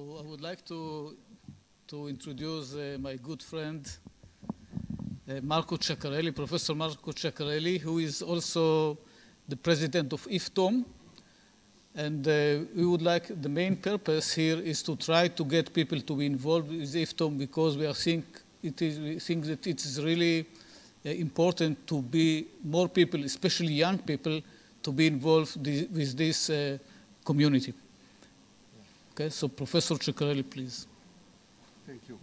I would like to introduce my good friend, Ceccareli, Professor Marco Ceccareli, who is also the president of IFTOMM. And we would like, the main purpose here is to try to get people to be involved with IFTOMM, because we think that it is really important to be more people, especially young people, to be involved with this community. Okay, so Professor Ceccareli, please. Thank you.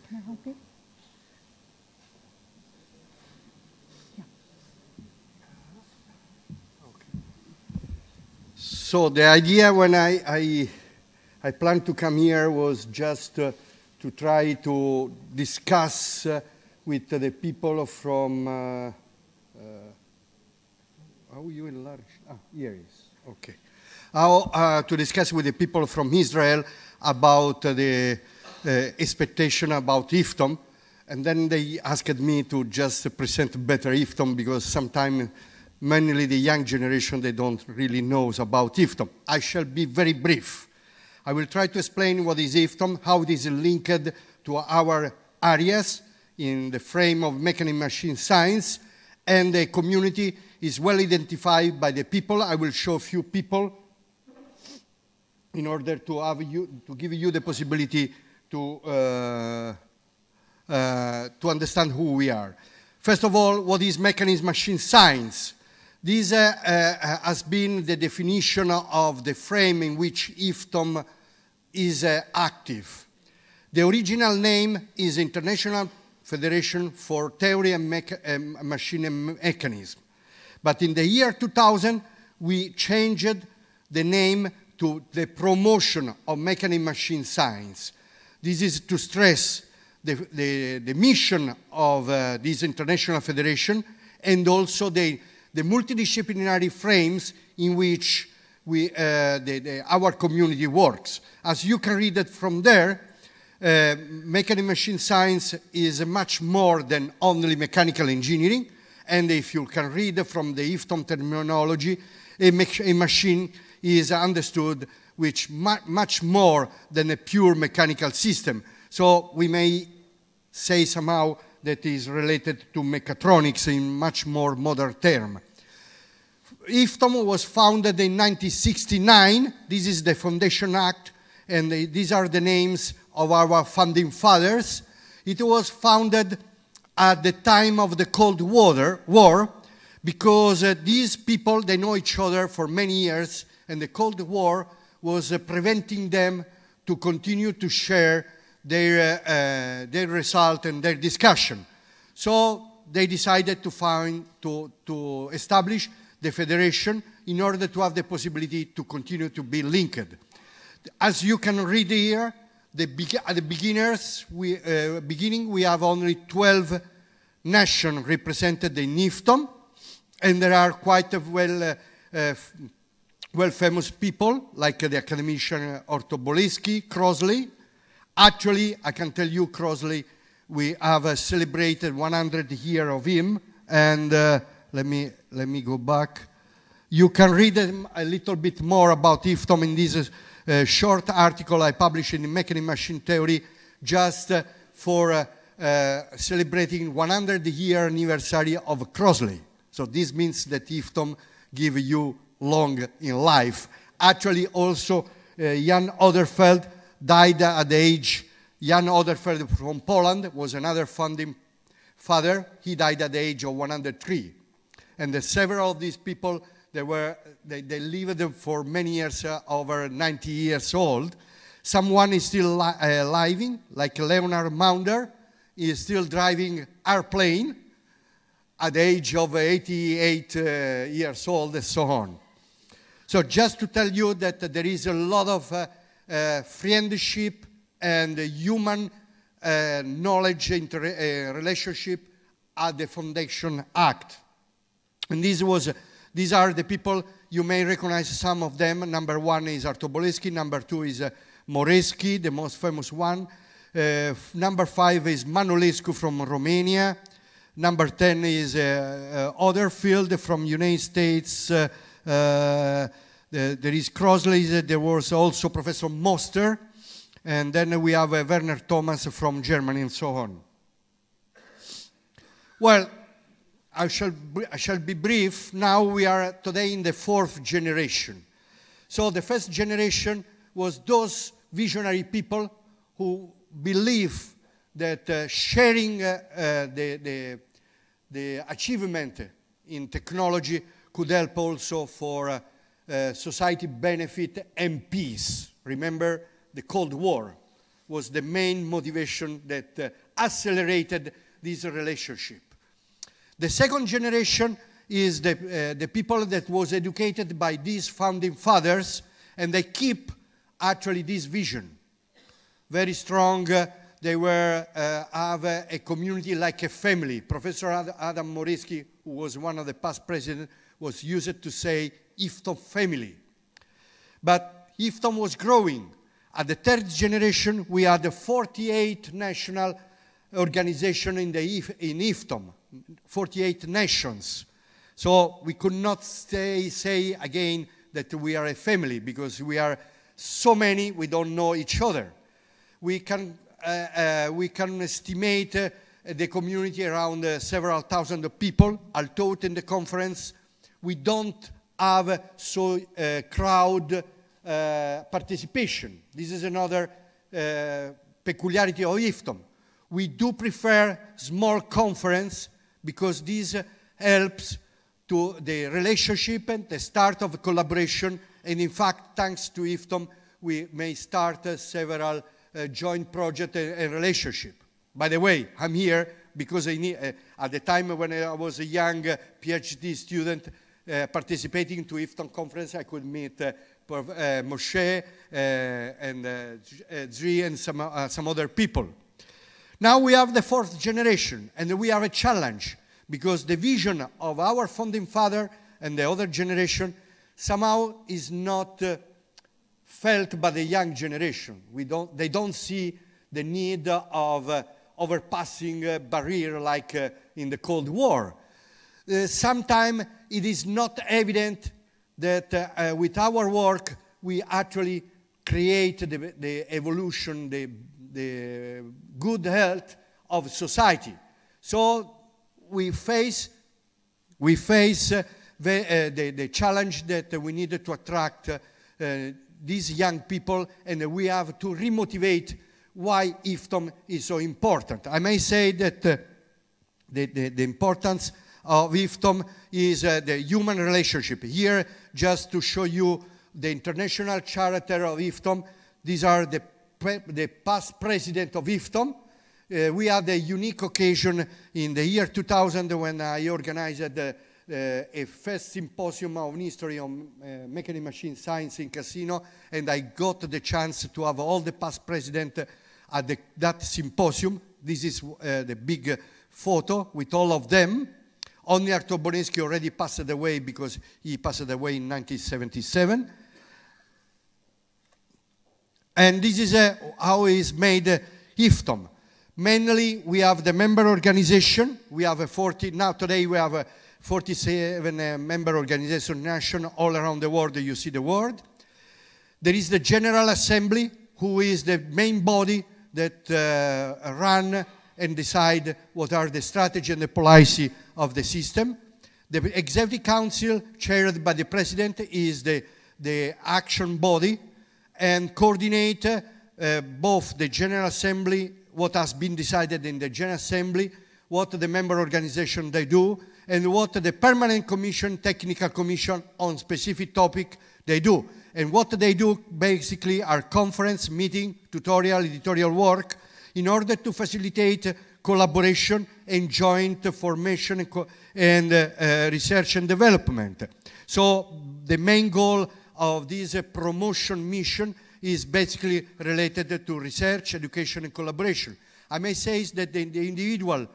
Can I help you? Yeah. Okay. So the idea when I planned to come here was just to try to discuss with the people from how you enlarge? Here it is. Okay. How to discuss with the people from Israel about the expectation about IFTOMM, and then they asked me to just present better IFTOMM, because sometimes mainly the young generation, they don't really know about IFTOMM. I shall be very brief. I will try to explain what is IFTOMM, how it is linked to our areas in the frame of mechanical machine science, and the community is well identified by the people. I will show a few people in order to give you the possibility to understand who we are. First of all, what is mechanical machine science? This has been the definition of the frame in which IFTOMM is active. The original name is International Federation for Theory and Machine and Mechanism. But in the year 2000, we changed the name to the Promotion of Mechanical Machine Science. This is to stress the mission of this international federation, and also the multidisciplinary frames in which our community works. As you can read it from there, mechanical machine science is much more than only mechanical engineering. And if you can read from the IFTOMM terminology, a machine is understood which much more than a pure mechanical system. So we may say somehow that is related to mechatronics in much more modern term. IFTOMM was founded in 1969. This is the Foundation Act, and these are the names of our founding fathers. It was founded at the time of the Cold War, because these people, they know each other for many years, and the Cold War was preventing them to continue to share their result and their discussion. So they decided to establish the federation in order to have the possibility to continue to be linked. As you can read here, at the beginning, we have only 12 nations represented in IFTOMM, and there are quite well-famous people, like the academician Ortobolesky, Crossley. Actually, I can tell you, Crossley, we have celebrated 100 years of him, and let me go back. You can read a little bit more about IFTOMM in this short article I published in Mechanical Machine Theory, just for celebrating 100-year anniversary of Crossley. So this means that IFTOMM give you long in life. Actually, also, Jan Oderfeld died at the age, Jan Oderfeld from Poland was another founding father. He died at the age of 103. And several of these people, they lived for many years, over 90 years old. Someone is still living, like Leonard Maunder. He is still driving airplane at the age of 88 years old, and so on. So just to tell you that there is a lot of friendship and human knowledge relationship at the Foundation Act. And these are the people, you may recognize some of them. Number one is Ortobolesky, number two is Moreschi, the most famous one. Number 5 is Manolescu from Romania. Number 10 is Otherfield from United States. there is Crossley, there was also Professor Moster, and then we have Werner Thomas from Germany and so on. Well, I shall be brief. Now we are today in the 4th generation. So the first generation was those visionary people who believe that sharing the achievement in technology could help also for society benefit and peace. Remember, the Cold War was the main motivation that accelerated this relationship. The second generation is the people that was educated by these founding fathers, and they keep actually this vision. Very strong, they were have a community like a family. Professor Adam Moreski, who was one of the past presidents, was used to say IFTOMM family. But IFTOMM was growing. At the 3rd generation, we had the 48 national organizations in IFTOMM. 48 nations. So we could not say again that we are a family, because we are so many, we don't know each other. We can estimate the community around several thousand people. I taught in the conference. We don't have so crowd participation. This is another peculiarity of IFTOMM. We do prefer small conference, because this helps to the relationship and the start of collaboration. And in fact, thanks to IFTOMM, we may start several joint projects and relationship. By the way, I'm here because at the time when I was a young PhD student participating to IFTOMM conference, I could meet Moshe and Zri and some other people. Now we have the 4th generation, and we have a challenge, because the vision of our founding father and the other generation somehow is not felt by the young generation. They don't see the need of overpassing a barrier like in the Cold War. Sometimes it is not evident that with our work we actually create the evolution, the good health of society. So we face the challenge that we need to attract these young people, and we have to remotivate why IFTOMM is so important. I may say that the importance of IFTOMM is the human relationship. Here, just to show you the international charter of IFTOMM, these are the past president of IFTOMM. We had a unique occasion in the year 2000 when I organized a first symposium on history of mechanical machine science in Casino, and I got the chance to have all the past presidents at that symposium. This is the big photo with all of them. Only Artur Boneski already passed away, because he passed away in 1977. And this is how is made IFTOMM. Mainly, we have the member organization. We have now today we have 47 member organization nation all around the world. You see the word. There is the General Assembly, who is the main body that run and decide what are the strategy and the policy of the system. The Executive Council, chaired by the President, is the action body, and coordinate both the General Assembly, what has been decided in the General Assembly, what the member organization they do, and what the Permanent Commission, Technical Commission on specific topic they do. And what they do basically are conference, meeting, tutorial, editorial work, in order to facilitate collaboration and joint formation and research and development. So the main goal of this promotion mission is basically related to research, education, and collaboration. I may say that the individual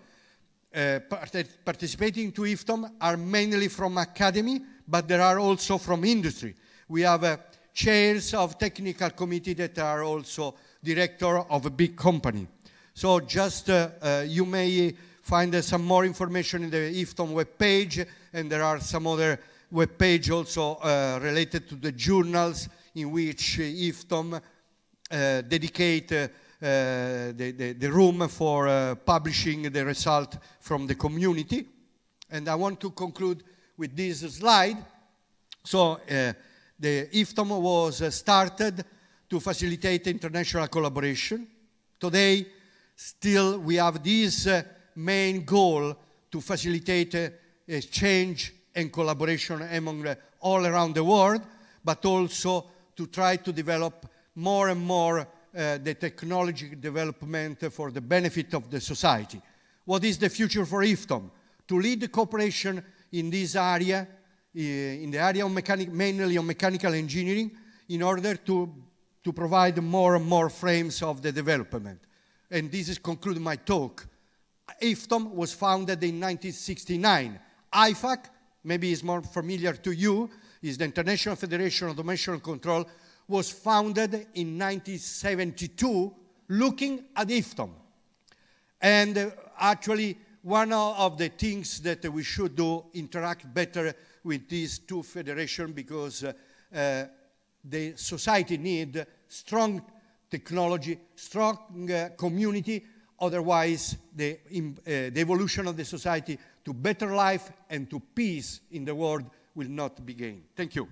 participating to IFTOMM are mainly from academy, but there are also from industry. We have chairs of technical committee that are also director of a big company. So just you may find some more information in the IFTOMM webpage, and there are some other web page also related to the journals in which IFTOMM dedicate the room for publishing the result from the community. And I want to conclude with this slide. So the IFTOMM was started to facilitate international collaboration. Today, still we have this main goal to facilitate exchange and collaboration among all around the world, but also to try to develop more and more the technology development for the benefit of the society. What is the future for IFTOMM? To lead the cooperation in this area, in the area of mainly on mechanical engineering, in order to provide more and more frames of the development. And this is concluding my talk. IFTOMM was founded in 1969. IFAC, maybe is more familiar to you, is the International Federation of Automation and Control, was founded in 1972 looking at IFTOMM. And actually, one of the things that we should do, interact better with these two federations, because the society needs strong technology, strong community, otherwise the evolution of the society to better life and to peace in the world will not be gained. Thank you.